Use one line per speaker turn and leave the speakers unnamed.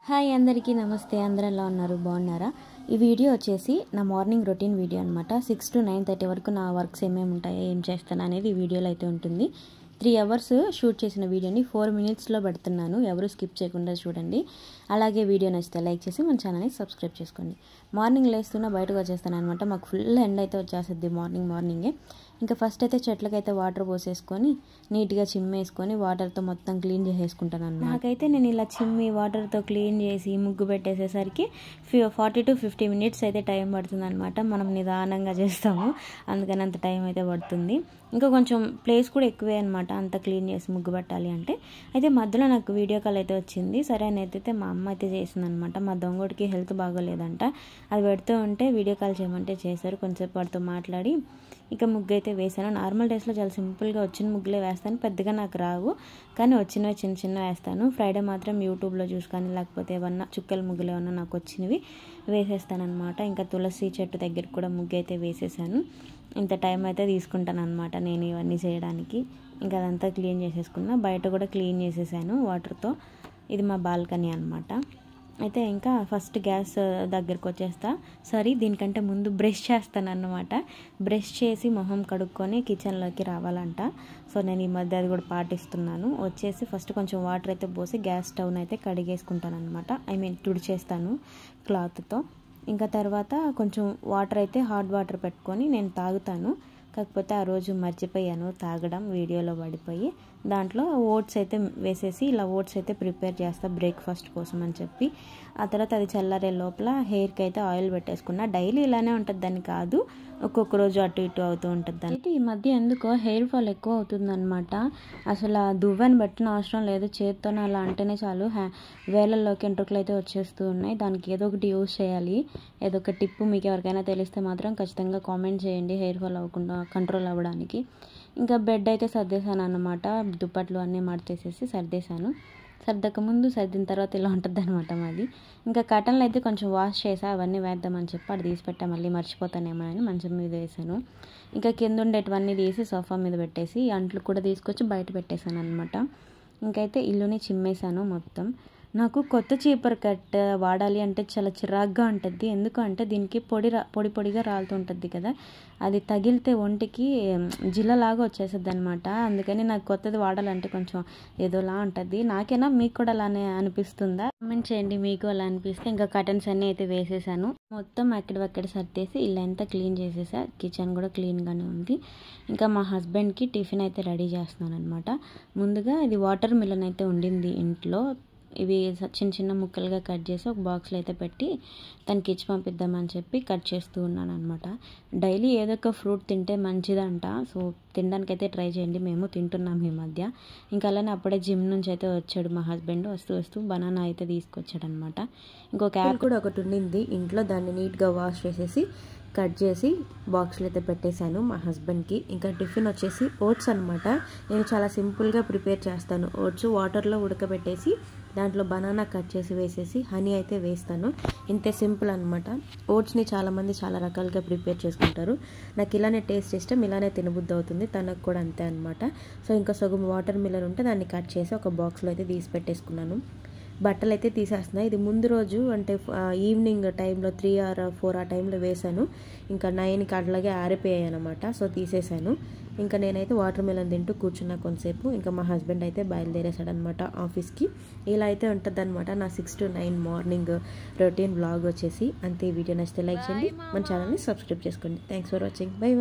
Hi అందరికీ నమస్తే. అందరూ ఎలా ఉన్నారు? బాగున్నారా? ఈ వీడియో వచ్చేసి నా మార్నింగ్ రొటీన్ వీడియో అనమాట. 6 to 9:30 వరకు నా వర్క్స్ ఏమేమి ఉంటాయో ఏం చేస్తాను అనేది ఈ వీడియోలో అయితే ఉంటుంది. 3 hours షూట్ చేసిన వీడియోని 4 minutesలో పెడుతున్నాను. ఎవరు స్కిప్ చేయకుండా చూడండి. అలాగే వీడియో నచ్చితే లైక్ చేసి మన ఛానల్ని సబ్స్క్రైబ్ చేసుకోండి. మార్నింగ్ లేస్తున్నా బయటకు వచ్చేస్తాను అనమాట. మాకు ఫుల్ ఎండ్ అయితే వచ్చేస్తుంది మార్నింగే. ఇంకా ఫస్ట్ అయితే చెట్లకైతే వాటర్ పోసేసుకొని నీట్గా చిమ్మేసుకొని వాటర్తో మొత్తం క్లీన్ చేసేసుకుంటాను అన్నమాట. నాకైతే నేను ఇలా చిమ్మి వాటర్తో క్లీన్ చేసి ముగ్గు పెట్టేసేసరికి 40 to 50 minutes అయితే టైం పడుతుంది అనమాట. మనం నిదానంగా చేస్తాము, అందుకని అంత టైం అయితే పడుతుంది. ఇంకా కొంచెం ప్లేస్ కూడా ఎక్కువే అనమాట అంత క్లీన్ చేసి ముగ్గు పెట్టాలి అంటే. అయితే మధ్యలో నాకు వీడియో కాల్ అయితే వచ్చింది. సరే అయితే మా అమ్మ అయితే చేసింది అనమాట. మా దొంగోడికి హెల్త్ బాగోలేదంట, అది పెడుతూ ఉంటే వీడియో కాల్ చేయమంటే చేశారు. కొంచెంసేపు వాడితో మాట్లాడి ఇక ముగ్గు అయితే వేసాను. నార్మల్ డేస్లో చాలా సింపుల్గా వచ్చిన ముగ్గులే వేస్తాను, పెద్దగా నాకు రావు, కానీ వచ్చినవి చిన్న వేస్తాను. ఫ్రైడే మాత్రం యూట్యూబ్లో చూసి కానీ లేకపోతే ఏమన్నా చుక్కల ముగ్గులు ఏమన్నా నాకు వచ్చినవి వేసేస్తాను అనమాట. ఇంకా తులసి చెట్టు దగ్గర కూడా ముగ్గు అయితే వేసేసాను. ఇంత టైం అయితే తీసుకుంటాను అనమాట నేను ఇవన్నీ చేయడానికి. ఇంకా అదంతా క్లీన్ చేసేసుకున్నా. బయట కూడా క్లీన్ చేసేసాను వాటర్తో. ఇది మా బాల్కనీ అనమాట. అయితే ఇంకా ఫస్ట్ గ్యాస్ దగ్గరికి వచ్చేస్తా. దీనికంటే ముందు బ్రష్ చేస్తాను అన్నమాట. బ్రష్ చేసి మొహం కడుక్కొని కిచెన్లోకి రావాలంట. సో నేను ఈ మధ్య అది కూడా పాటిస్తున్నాను. వచ్చేసి ఫస్ట్ కొంచెం వాటర్ అయితే పోసి గ్యాస్ స్టవ్ని అయితే కడిగేసుకుంటాను అనమాట. తుడిచేస్తాను క్లాత్తో. ఇంకా తర్వాత కొంచెం వాటర్ అయితే హాట్ వాటర్ పెట్టుకొని నేను తాగుతాను. కాకపోతే ఆ రోజు మర్చిపోయాను తాగడం, వీడియోలో పడిపోయి. దాంట్లో ఓట్స్ అయితే వేసేసి ఇలా ఓట్స్ అయితే ప్రిపేర్ చేస్తా బ్రేక్ఫాస్ట్ కోసం అని చెప్పి. ఆ తర్వాత అది చల్లారే లోపల హెయిర్కి అయితే ఆయిల్ పెట్టేసుకున్నా. డైలీ ఇలానే ఉంటుంది దాన్ని కాదు, ఒక్కొక్క రోజు అటు ఇటు అవుతూ ఉంటుంది దాన్ని. అయితే ఈ మధ్య ఎందుకో హెయిర్ ఫాల్ ఎక్కువ అవుతుందన్నమాట. అసలు ఆ దువ్వని పెట్టిన అవసరం లేదు, చేత్తోనే అలా అంటేనే చాలు వేలల్లోకి ఎంట్రుకలు అయితే వచ్చేస్తూ ఉన్నాయి. దానికి ఏదో ఒకటి యూజ్ చేయాలి. ఏదో ఒక టిప్ మీకు ఎవరికైనా తెలిస్తే మాత్రం ఖచ్చితంగా కామెంట్ చేయండి, హెయిర్ ఫాల్ అవ్వకుండా కంట్రోల్ అవ్వడానికి. ఇంకా బెడ్ అయితే సర్దేశాను అన్నమాట. దుప్పట్లు అన్నీ మడతేసేసి సర్దేశాను. సర్దకముందు సర్దిన తర్వాత ఇలా ఉంటుంది అనమాట మాది. ఇంకా కటన్లు అయితే కొంచెం వాష్ చేసా, అవన్నీ వేద్దామని చెప్పి అది తీసి పెట్టా, మళ్ళీ మర్చిపోతానేమో అని మంచం మీద వేసాను. ఇంకా కింద ఉండేటివన్నీ తీసి సోఫా మీద పెట్టేసి అంట్లు కూడా తీసుకొచ్చి బయట పెట్టేశాను అనమాట. ఇంకైతే ఇల్లుని చిమ్మేశాను మొత్తం. నాకు కొత్త చీపర్ కట్ వాడాలి అంటే చాలా చిరాగ్గా ఉంటుంది. ఎందుకంటే దీనికి పొడిగా రాలుతుంటుంది కదా, అది తగిలితే ఒంటికి జిల్లలాగా వచ్చేస్తుంది అనమాట. అందుకని నాకు కొత్తది వాడాలంటే కొంచెం ఏదోలా ఉంటుంది. నాకేనా మీకు కూడా అలానే అనిపిస్తుందా? కామెంట్ చేయండి మీకు అలా అనిపిస్తే. ఇంకా కర్టన్స్ అన్నీ అయితే వేసేసాను. మొత్తం అక్కడక్కడ సర్దేసి ఇల్లు అంతా క్లీన్ చేసేసా. కిచెన్ కూడా క్లీన్గానే ఉంది. ఇంకా మా హస్బెండ్కి టిఫిన్ అయితే రెడీ చేస్తున్నాను అనమాట. ముందుగా ఇది వాటర్ మిలన్ అయితే ఉండింది ఇంట్లో. ఇవి చిన్న ముక్కలుగా కట్ చేసి ఒక బాక్స్లో అయితే పెట్టి తనకి ఇచ్చి పంపిద్దామని చెప్పి కట్ చేస్తూ ఉన్నాను అనమాట. డైలీ ఏదో ఒక ఫ్రూట్ తింటే మంచిదంట. సో తినడానికైతే ట్రై చేయండి, మేము తింటున్నాం ఈ మధ్య. ఇంకా అలానే అప్పుడే జిమ్ నుంచి అయితే వచ్చాడు మా హస్బెండ్. వస్తూ బనానా అయితే తీసుకొచ్చాడు అనమాట. ఇంకొక యాపిల్ కూడా ఒకటి ఉండింది ఇంట్లో, దాన్ని నీట్గా వాష్ చేసేసి కట్ చేసి బాక్స్లో అయితే పెట్టేశాను మా హస్బెండ్కి. ఇంకా టిఫిన్ వచ్చేసి ఓట్స్ అనమాట. నేను చాలా సింపుల్గా ప్రిపేర్ చేస్తాను. ఓట్స్ వాటర్లో ఉడకబెట్టేసి దాంట్లో బనానా కట్ చేసి వేసేసి హనీ అయితే వేస్తాను. ఇంతే సింపుల్ అనమాట. ఓట్స్ని చాలామంది చాలా రకాలుగా ప్రిపేర్ చేసుకుంటారు. నాకు ఇలానే టేస్ట్ ఇష్టం, ఇలానే తినబుద్ధి అవుతుంది. తనకు కూడా అంతే అనమాట. సో ఇంకా సగం వాటర్ మిలన్ ఉంటే దాన్ని కట్ చేసి ఒక బాక్స్లో అయితే తీసి పెట్టేసుకున్నాను. బట్టలు అయితే తీసేస్తున్నాయి. ఇది ముందు రోజు అంటే ఈవినింగ్ టైంలో 3 or 4 ఆ టైంలో వేసాను. ఇంకా 9కి అట్లాగే ఆరిపోయాయి అనమాట. సో తీసేసాను. ఇంకా నేనైతే వాటర్ మిలన్ తింటూ కూర్చున్నా కొంతసేపు. ఇంకా మా హస్బెండ్ అయితే బయలుదేరేసాడనమాట ఆఫీస్కి. ఇలా అయితే ఉంటుంది అనమాట నా 6 to 9 మార్నింగ్ రొటీన్ బ్లాగ్ వచ్చేసి. అంతే. ఈ వీడియో నచ్చితే లైక్ చేయండి, మన ఛానల్ని సబ్స్క్రైబ్ చేసుకోండి. Thanks for watching. బై.